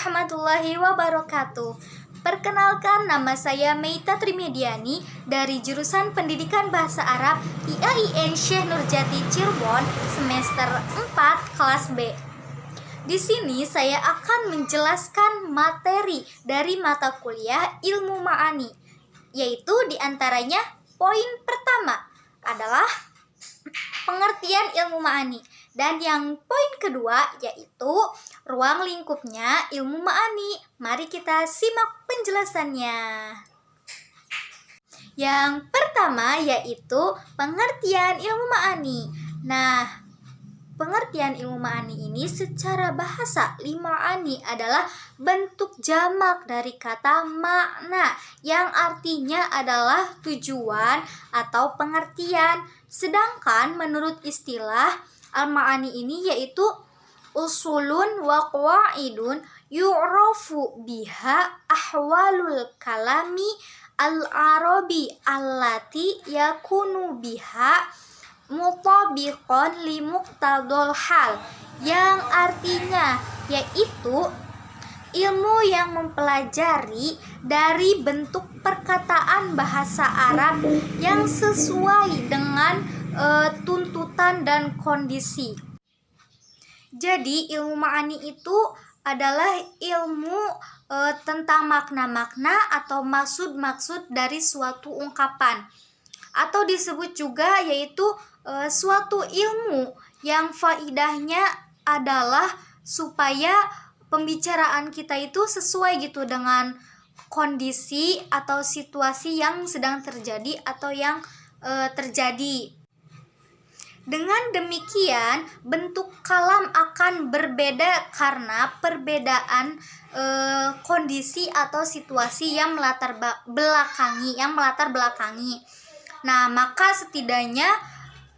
warahmatullahi wabarakatuh. Perkenalkan, nama saya Meita Trimediani dari jurusan Pendidikan Bahasa Arab IAIN Syekh Nurjati Cirebon semester 4 kelas B. Di sini saya akan menjelaskan materi dari mata kuliah Ilmu Ma'ani, yaitu diantaranya poin pertama adalah pengertian ilmu ma'ani, dan yang poin kedua yaitu ruang lingkupnya ilmu ma'ani. Mari kita simak penjelasannya. Yang pertama yaitu pengertian ilmu ma'ani. Nah, pengertian ilmu ma'ani ini secara bahasa lima'ani adalah bentuk jamak dari kata makna yang artinya adalah tujuan atau pengertian. Sedangkan menurut istilah al-ma'ani ini yaitu usulun wa qawaidun yu'rafu biha ahwalul kalami al-arabi allati yakunu biha mutabiqan li muqtadul hal, yang artinya yaitu ilmu yang mempelajari dari bentuk perkataan bahasa Arab yang sesuai dengan tuntutan dan kondisi. Jadi ilmu ma'ani itu adalah ilmu tentang makna-makna atau maksud-maksud dari suatu ungkapan, atau disebut juga yaitu suatu ilmu yang faidahnya adalah supaya pembicaraan kita itu sesuai gitu dengan kondisi atau situasi yang sedang terjadi atau yang terjadi. Dengan demikian, bentuk kalam akan berbeda karena perbedaan kondisi atau situasi yang melatar belakangi. Nah, maka setidaknya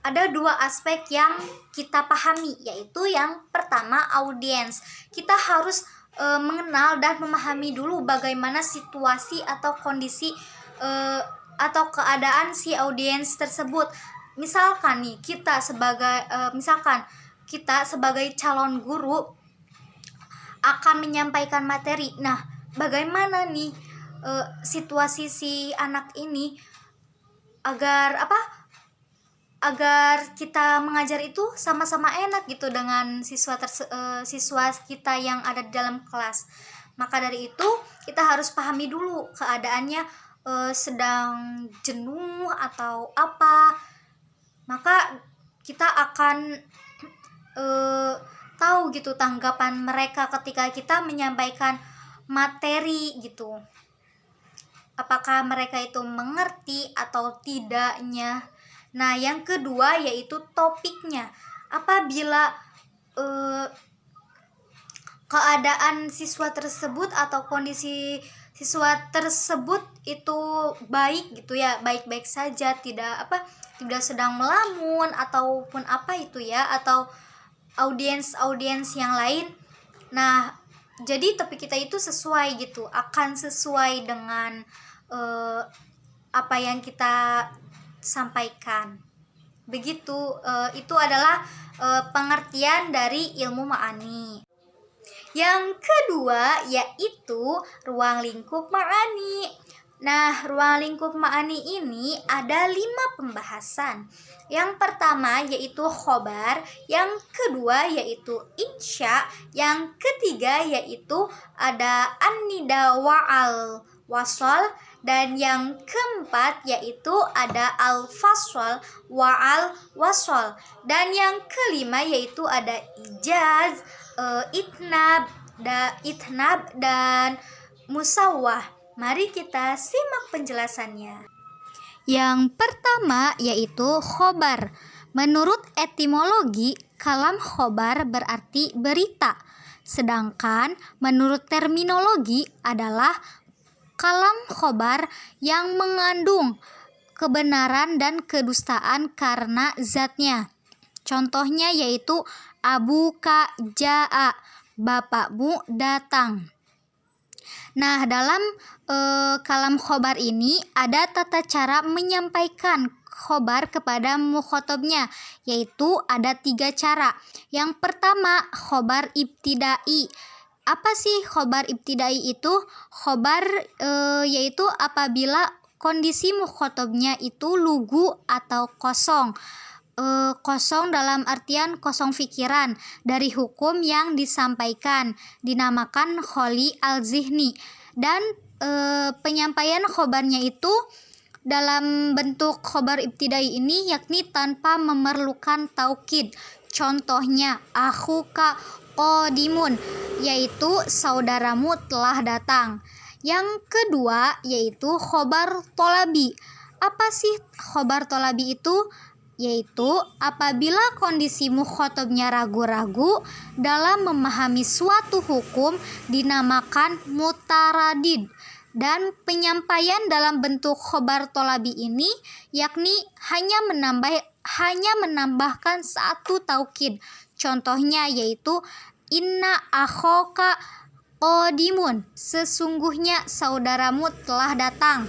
ada dua aspek yang kita pahami, yaitu yang pertama audiens. Kita harus mengenal dan memahami dulu bagaimana situasi atau kondisi atau keadaan si audiens tersebut. Misalkan nih kita sebagai calon guru akan menyampaikan materi. Nah, bagaimana nih situasi si anak ini agar kita mengajar itu sama-sama enak gitu dengan siswa kita yang ada di dalam kelas. Maka dari itu kita harus pahami dulu keadaannya sedang jenuh atau apa. Maka kita akan tahu gitu tanggapan mereka ketika kita menyampaikan materi gitu. Apakah mereka itu mengerti atau tidaknya. Nah, yang kedua yaitu topiknya. Apabila keadaan siswa tersebut atau kondisi siswa tersebut itu baik gitu ya, baik-baik saja, tidak sedang melamun ataupun apa itu ya, atau audiens yang lain. Nah, jadi topik kita itu sesuai gitu, akan sesuai dengan apa yang kita sampaikan. Begitu, itu adalah pengertian dari ilmu ma'ani. Yang kedua yaitu ruang lingkup ma'ani. Nah, ruang lingkup ma'ani ini ada 5 pembahasan. Yang pertama yaitu khobar, yang kedua yaitu insya, yang ketiga yaitu ada an-nida wa'al wasol, dan yang keempat yaitu ada al-fasol wa'al wasol, dan yang kelima yaitu ada ijaz, itnab dan musawwah. Mari kita simak penjelasannya. Yang pertama yaitu khobar. Menurut etimologi, kalam khobar berarti berita. Sedangkan menurut terminologi adalah kalam khobar yang mengandung kebenaran dan kedustaan karena zatnya. Contohnya yaitu abuka ja'a, bapakmu datang. Nah, dalam kalam khobar ini ada tata cara menyampaikan khobar kepada mukhotabnya, yaitu ada 3 cara. Yang pertama, khobar ibtidai. Apa sih khobar ibtidai itu? Khobar yaitu apabila kondisi mukhotabnya itu lugu atau kosong. Kosong dalam artian kosong pikiran dari hukum yang disampaikan, dinamakan kholi al-zihni. Dan penyampaian khobarnya itu dalam bentuk khobar ibtidai ini yakni tanpa memerlukan taukid. Contohnya akhuka qadimun, yaitu saudaramu telah datang. Yang kedua yaitu khobar tolabi. Apa sih khobar tolabi itu? Yaitu apabila kondisi mukhotabnya ragu-ragu dalam memahami suatu hukum, dinamakan mutaradid. Dan penyampaian dalam bentuk khobar tolabi ini yakni hanya menambahkan satu taukid. Contohnya yaitu inna akhoka qadimun, sesungguhnya saudaramu telah datang.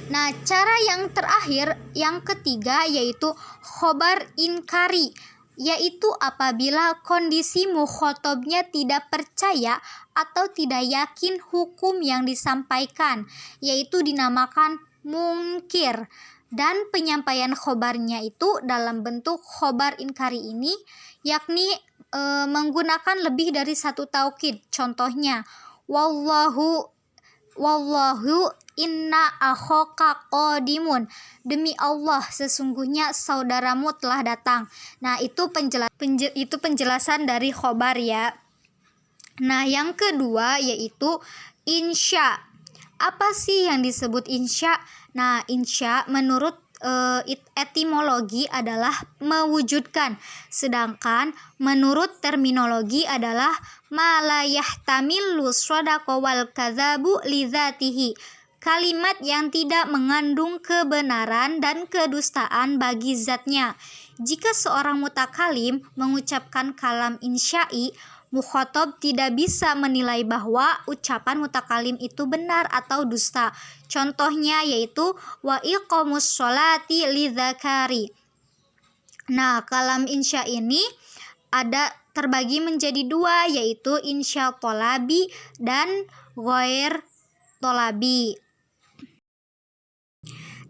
Nah, cara yang terakhir, yang ketiga yaitu khobar inkari, yaitu apabila kondisi mukhotabnya tidak percaya atau tidak yakin hukum yang disampaikan, yaitu dinamakan mungkir. Dan penyampaian khobarnya itu dalam bentuk khobar inkari ini yakni menggunakan lebih dari satu taukid. Contohnya wallahu inna akhoka qadimun, demi Allah sesungguhnya saudaramu telah datang. Nah, itu penjelasan dari khobar ya. Nah, yang kedua yaitu insya. Apa sih yang disebut insya? Nah, insya menurut etimologi adalah mewujudkan, sedangkan menurut terminologi adalah ma la yahtamilu shadaqa wal kadzabu lidzatihi, kalimat yang tidak mengandung kebenaran dan kedustaan bagi zatnya. Jika seorang mutakalim mengucapkan kalam insya'i, mukhotob tidak bisa menilai bahwa ucapan mutakalim itu benar atau dusta. Contohnya yaitu wa iqamus sholati lidzakari. Nah, kalam insya ini ada terbagi menjadi dua, yaitu insya tolabi dan ghair tolabi.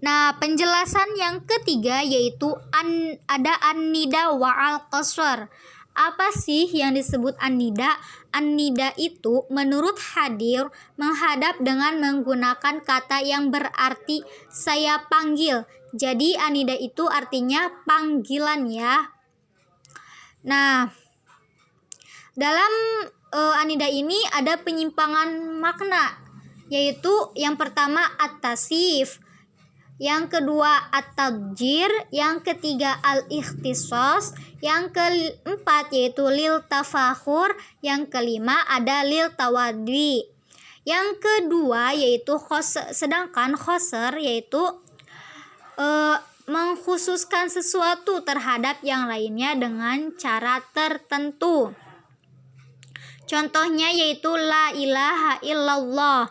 Nah, penjelasan yang ketiga yaitu ada an-nida wa al-qasr. Apa sih yang disebut an-nida? An-nida itu menurut hadir menghadap dengan menggunakan kata yang berarti saya panggil. Jadi an-nida itu artinya panggilan ya. Nah, dalam an-nida ini ada penyimpangan makna, yaitu yang pertama at-tasif, yang kedua at-tabjir, yang ketiga al-ikhtisas, yang keempat yaitu lil tafakhur, yang kelima ada lil tawaddi. Yang kedua yaitu sedangkan khosr yaitu mengkhususkan sesuatu terhadap yang lainnya dengan cara tertentu. Contohnya yaitu la ilaha illallah.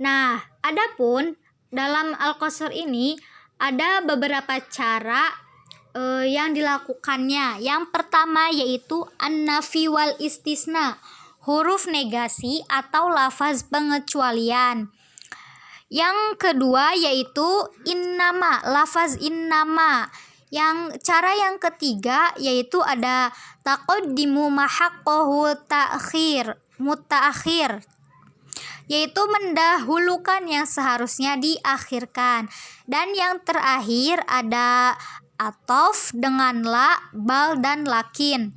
Nah, adapun dalam al-qasr ini ada beberapa cara yang dilakukannya. Yang pertama yaitu an-nafi wal istisna, huruf negasi atau lafaz pengecualian. Yang kedua yaitu innama, lafaz innama. Cara yang ketiga yaitu ada taqaddimu mahaqqahu mutaakhir, yaitu mendahulukan yang seharusnya diakhirkan. Dan yang terakhir ada atof dengan la, bal, dan lakin.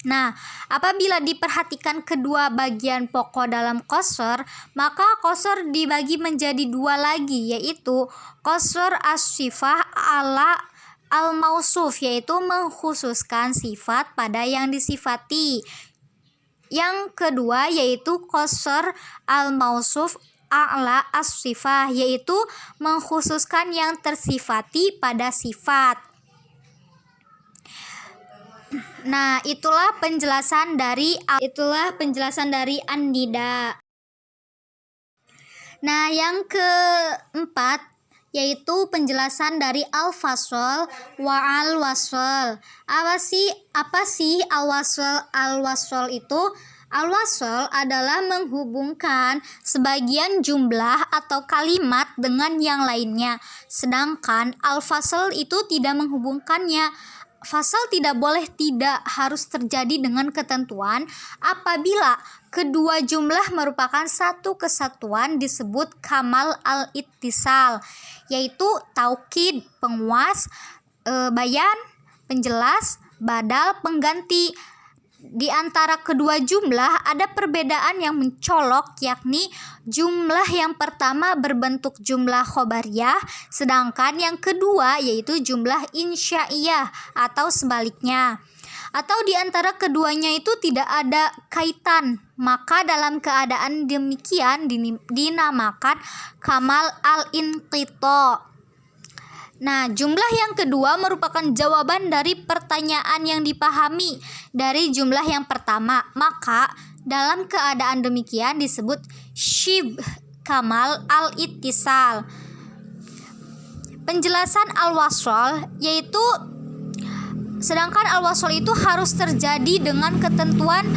Nah, apabila diperhatikan kedua bagian pokok dalam qasr, maka qasr dibagi menjadi dua lagi, yaitu qasr as-sifah ala al-mausuf, yaitu mengkhususkan sifat pada yang disifati. Yang kedua yaitu qasr al-mausuf a'la as-sifah, yaitu mengkhususkan yang tersifati pada sifat. Nah, itulah penjelasan dari an-nida. Nah, yang keempat yaitu penjelasan dari al-fasl wa al-wasl. Apa sih al-wasl? Al-wasl itu Al-wasl adalah menghubungkan sebagian jumlah atau kalimat dengan yang lainnya, sedangkan al-fasl itu tidak menghubungkannya. Fasal tidak boleh tidak harus terjadi dengan ketentuan apabila kedua jumlah merupakan satu kesatuan disebut kamal al-ittisal, yaitu taukid penguas, bayan penjelas, badal pengganti. Di antara kedua jumlah ada perbedaan yang mencolok, yakni jumlah yang pertama berbentuk jumlah khobariyah, sedangkan yang kedua yaitu jumlah insya'iyah atau sebaliknya. Atau di antara keduanya itu tidak ada kaitan, maka dalam keadaan demikian dinamakan kamal al-inqita'. Nah, jumlah yang kedua merupakan jawaban dari pertanyaan yang dipahami dari jumlah yang pertama, maka dalam keadaan demikian disebut syibh kamal al-ittisal. Penjelasan al-wasl yaitu sedangkan al-wasl itu harus terjadi dengan ketentuan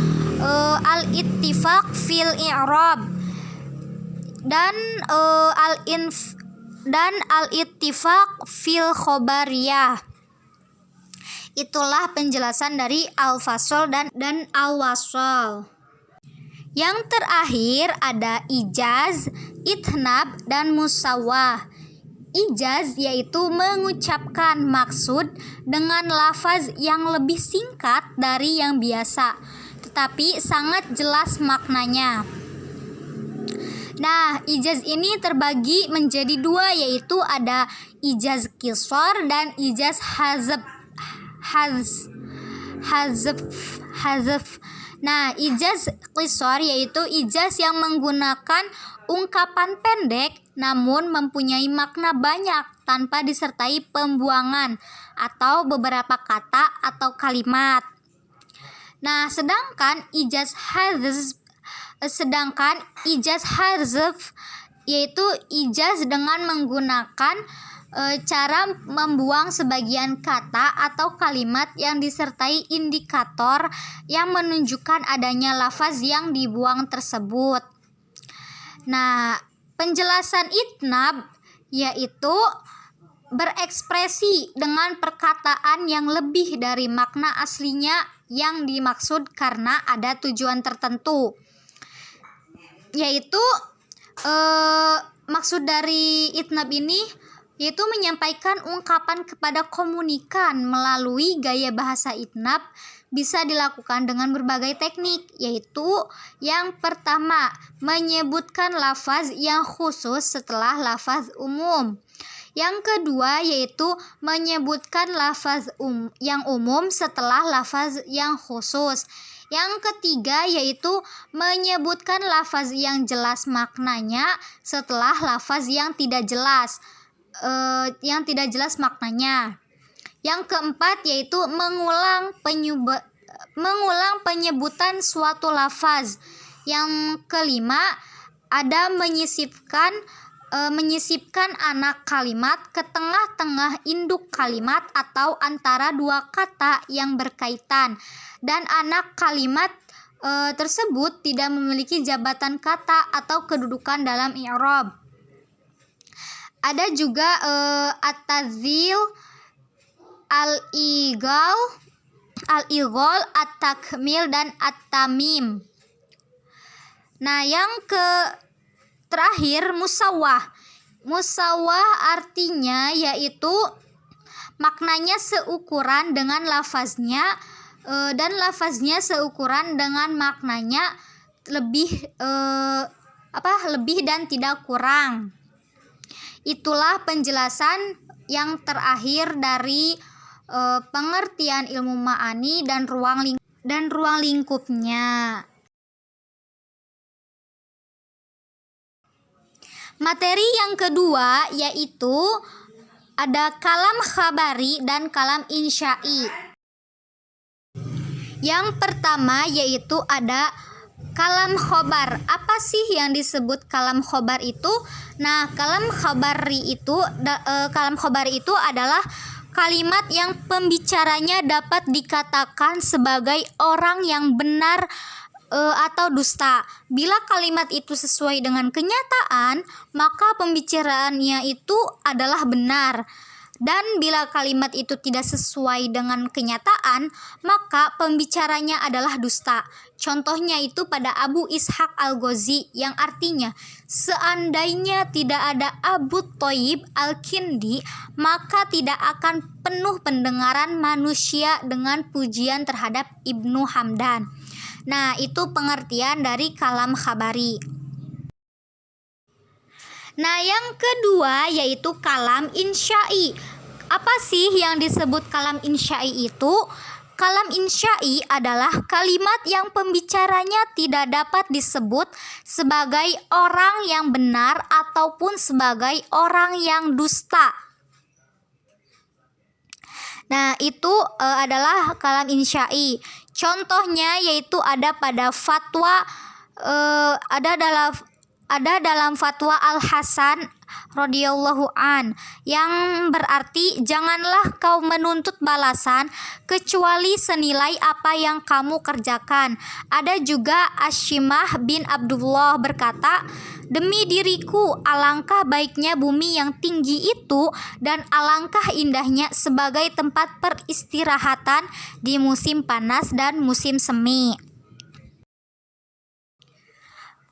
al-ittifaq fil i'rab dan al-ittifaq fil khobariyah. Itulah penjelasan dari al-fasl dan al-wasl. Yang terakhir ada ijaz, ithnab, dan musawwah. Ijaz yaitu mengucapkan maksud dengan lafaz yang lebih singkat dari yang biasa, tetapi sangat jelas maknanya. Nah, ijaz ini terbagi menjadi dua, yaitu ada ijaz qisar dan ijaz hazf. Nah, ijaz qisar yaitu ijaz yang menggunakan ungkapan pendek namun mempunyai makna banyak tanpa disertai pembuangan atau beberapa kata atau kalimat. Nah, sedangkan ijaz hazf yaitu ijaz dengan menggunakan cara membuang sebagian kata atau kalimat yang disertai indikator yang menunjukkan adanya lafaz yang dibuang tersebut. Nah, penjelasan itnab yaitu berekspresi dengan perkataan yang lebih dari makna aslinya yang dimaksud karena ada tujuan tertentu. Yaitu maksud dari itnab ini yaitu menyampaikan ungkapan kepada komunikan melalui gaya bahasa itnab bisa dilakukan dengan berbagai teknik, yaitu yang pertama menyebutkan lafaz yang khusus setelah lafaz umum. Yang kedua yaitu menyebutkan lafaz yang umum setelah lafaz yang khusus. Yang ketiga yaitu menyebutkan lafaz yang jelas maknanya setelah lafaz yang tidak jelas maknanya. Yang keempat yaitu mengulang penyebutan suatu lafaz. Yang kelima ada menyisipkan anak kalimat ke tengah-tengah induk kalimat atau antara dua kata yang berkaitan, dan anak kalimat tersebut tidak memiliki jabatan kata atau kedudukan dalam i'rab. Ada juga at-tadzil, al-ighal, at-takmil, dan at-tamim. Nah, yang terakhir musawwah. Musawwah artinya yaitu maknanya seukuran dengan lafaznya dan lafaznya seukuran dengan maknanya, lebih dan tidak kurang. Itulah penjelasan yang terakhir dari pengertian ilmu ma'ani dan ruang lingkupnya. Materi yang kedua yaitu ada kalam khabari dan kalam insya'i. Yang pertama yaitu ada kalam khobar. Apa sih yang disebut kalam khobar itu? Nah, kalam khobari itu adalah kalimat yang pembicaranya dapat dikatakan sebagai orang yang benar atau dusta. Bila kalimat itu sesuai dengan kenyataan, maka pembicaraannya itu adalah benar. Dan bila kalimat itu tidak sesuai dengan kenyataan, maka pembicaranya adalah dusta. Contohnya itu pada Abu Ishaq Al-Ghazi yang artinya, seandainya tidak ada Abu Thayyib Al-Kindi, maka tidak akan penuh pendengaran manusia dengan pujian terhadap Ibnu Hamdan. Nah, itu pengertian dari kalam khabari. Nah, yang kedua yaitu kalam insya'i. Apa sih yang disebut kalam insya'i itu? Kalam insya'i adalah kalimat yang pembicaranya tidak dapat disebut sebagai orang yang benar ataupun sebagai orang yang dusta. Nah, itu adalah kalam insya'i. Contohnya yaitu ada pada fatwa ada dalam fatwa Al-Hasan radhiyallahu an yang berarti janganlah kau menuntut balasan kecuali senilai apa yang kamu kerjakan. Ada juga Asyimah bin Abdullah berkata, demi diriku alangkah baiknya bumi yang tinggi itu dan alangkah indahnya sebagai tempat peristirahatan di musim panas dan musim semi.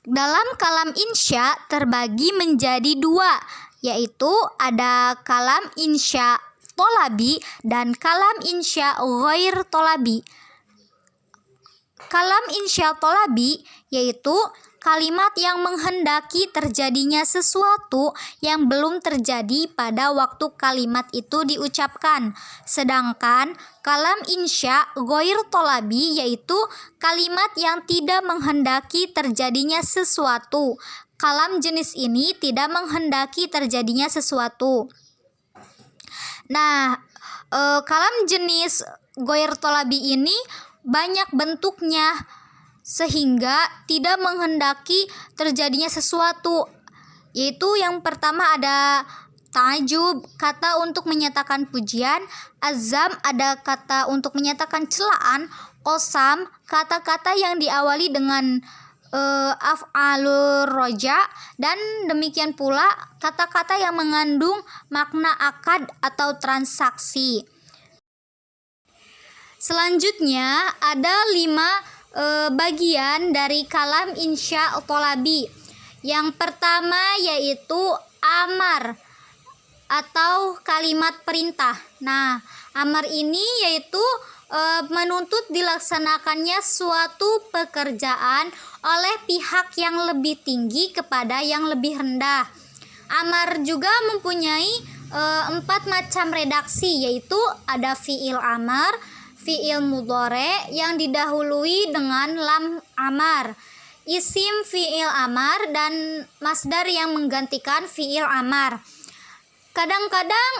Dalam kalam insya terbagi menjadi dua, yaitu ada kalam insya tolabi dan kalam insya ghair tolabi. Kalam insya tolabi yaitu kalimat yang menghendaki terjadinya sesuatu yang belum terjadi pada waktu kalimat itu diucapkan. Sedangkan kalam insya ghair tolabi yaitu kalimat yang tidak menghendaki terjadinya sesuatu. Kalam jenis ini tidak menghendaki terjadinya sesuatu. Nah, kalam jenis ghair tolabi ini banyak bentuknya, sehingga tidak menghendaki terjadinya sesuatu, yaitu yang pertama ada ta'jub, kata untuk menyatakan pujian, azam, ada kata untuk menyatakan celaan, qasam, kata-kata yang diawali dengan af'alur roja, dan demikian pula kata-kata yang mengandung makna akad atau transaksi. Selanjutnya ada 5 bagian dari kalam insya tolabi. Yang pertama yaitu amar atau kalimat perintah. Nah, amar ini yaitu menuntut dilaksanakannya suatu pekerjaan oleh pihak yang lebih tinggi kepada yang lebih rendah. Amar juga mempunyai 4 macam redaksi, yaitu ada fi'il amar, fi'il mudhore yang didahului dengan lam amar, isim fi'il amar, dan masdar yang menggantikan fi'il amar. Kadang-kadang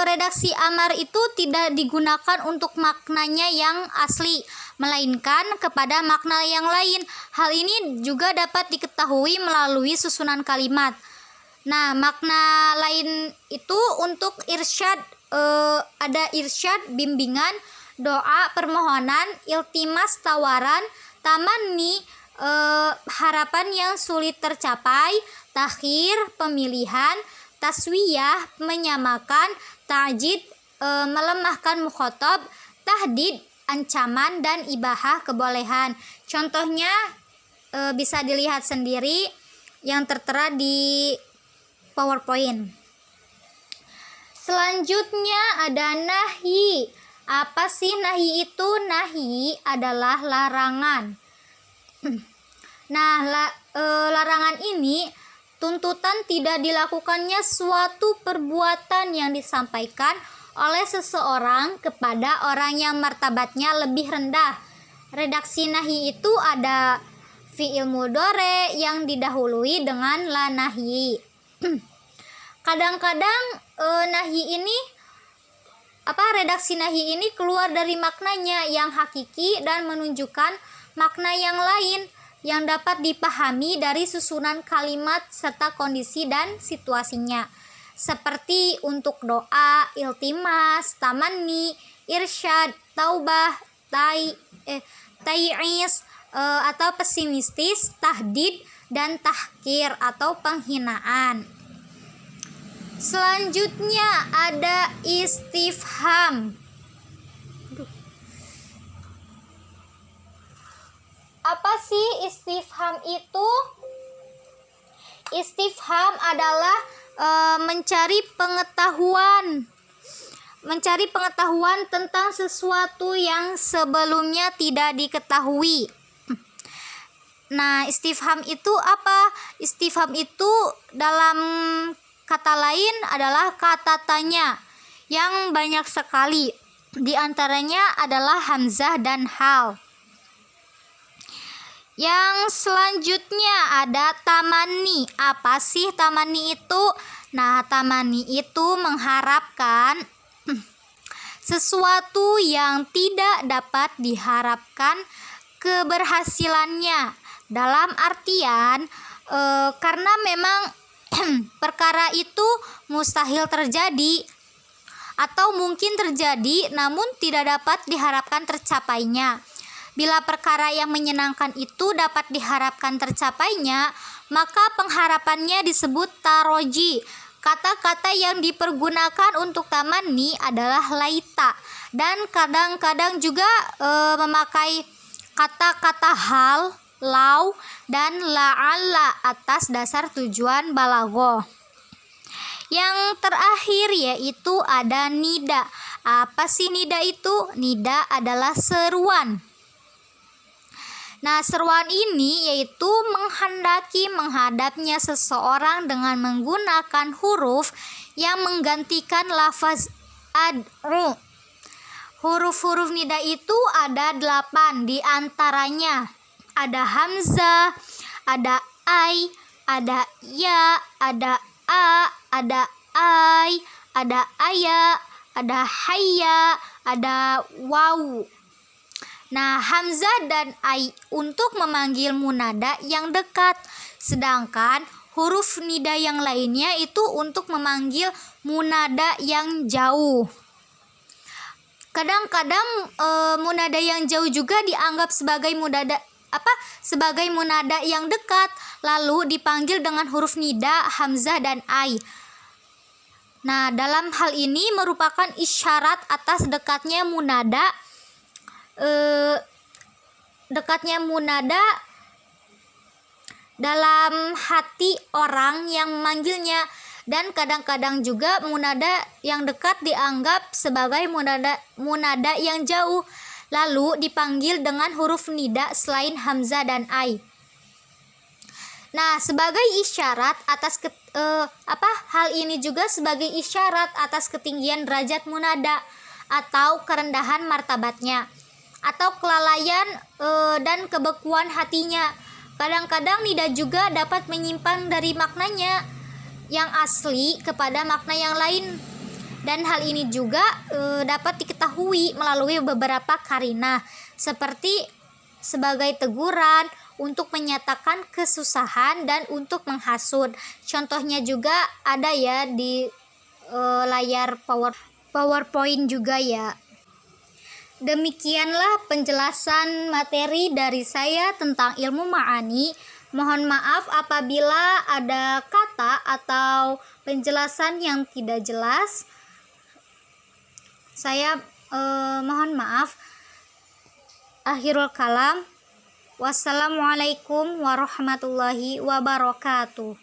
redaksi amar itu tidak digunakan untuk maknanya yang asli, melainkan kepada makna yang lain. Hal ini juga dapat diketahui melalui susunan kalimat. Nah, makna lain itu untuk irsyad, ada irsyad, bimbingan, doa, permohonan, iltimas, tawaran, tamanni, harapan yang sulit tercapai, takhir, pemilihan, taswiyah, menyamakan, ta'jid, melemahkan mukhatab, tahdid, ancaman, dan ibahah, kebolehan. Contohnya bisa dilihat sendiri yang tertera di PowerPoint. Selanjutnya ada nahi. Apa sih nahi itu? Nahi adalah larangan. Nah, larangan ini tuntutan tidak dilakukannya suatu perbuatan yang disampaikan oleh seseorang kepada orang yang martabatnya lebih rendah. Redaksi nahi itu ada fi'il mudhore yang didahului dengan la nahyi. Kadang-kadang nahi ini redaksi nahi ini keluar dari maknanya yang hakiki dan menunjukkan makna yang lain yang dapat dipahami dari susunan kalimat serta kondisi dan situasinya, seperti untuk doa, iltimas, tamanni, irsyad, taubah, tai'is, atau pesimistis, tahdid, dan tahkir atau penghinaan. Selanjutnya ada istifham. Apa sih istifham itu? Istifham adalah mencari pengetahuan tentang sesuatu yang sebelumnya tidak diketahui. Nah, istifham itu apa? Istifham itu dalam kata lain adalah kata tanya yang banyak sekali. Di antaranya adalah hamzah dan hal. Yang selanjutnya ada tamanni. Apa sih tamanni itu? Nah, tamanni itu mengharapkan sesuatu yang tidak dapat diharapkan keberhasilannya. Dalam artian karena memang perkara itu mustahil terjadi atau mungkin terjadi namun tidak dapat diharapkan tercapainya. Bila perkara yang menyenangkan itu dapat diharapkan tercapainya, maka pengharapannya disebut taroji. Kata-kata yang dipergunakan untuk tamanni adalah laita, dan kadang-kadang juga memakai kata-kata hal, lau, dan la'alla atas dasar tujuan balaghah. Yang terakhir yaitu ada nida. Apa sih nida itu? Nida adalah seruan. Nah, seruan ini yaitu menghendaki menghadapnya seseorang dengan menggunakan huruf yang menggantikan lafaz ad'u. Huruf-huruf nida itu ada 8, di antaranya ada hamzah, ada ai, ada ya, ada a, ada ai, ada aya, ada hayya, ada waw. Nah, hamzah dan ai untuk memanggil munada yang dekat, sedangkan huruf nida yang lainnya itu untuk memanggil munada yang jauh. Kadang-kadang munada yang jauh juga dianggap sebagai sebagai munada yang dekat, lalu dipanggil dengan huruf nida, hamzah dan ai. Nah, dalam hal ini merupakan isyarat atas dekatnya munada dalam hati orang yang memanggilnya, dan kadang-kadang juga munada yang dekat dianggap sebagai munada yang jauh, lalu dipanggil dengan huruf nida selain hamzah dan ai. Nah, sebagai isyarat atas hal ini juga sebagai isyarat atas ketinggian derajat munada atau kerendahan martabatnya, atau kelalaian dan kebekuan hatinya. Kadang-kadang nida juga dapat menyimpan dari maknanya yang asli kepada makna yang lain, dan hal ini juga dapat diketahui melalui beberapa karinah, seperti sebagai teguran, untuk menyatakan kesusahan, dan untuk menghasut. Contohnya juga ada ya di layar PowerPoint juga ya. Demikianlah penjelasan materi dari saya tentang ilmu ma'ani. Mohon maaf apabila ada kata atau penjelasan yang tidak jelas. Saya mohon maaf. Akhirul kalam. Wassalamualaikum warahmatullahi wabarakatuh.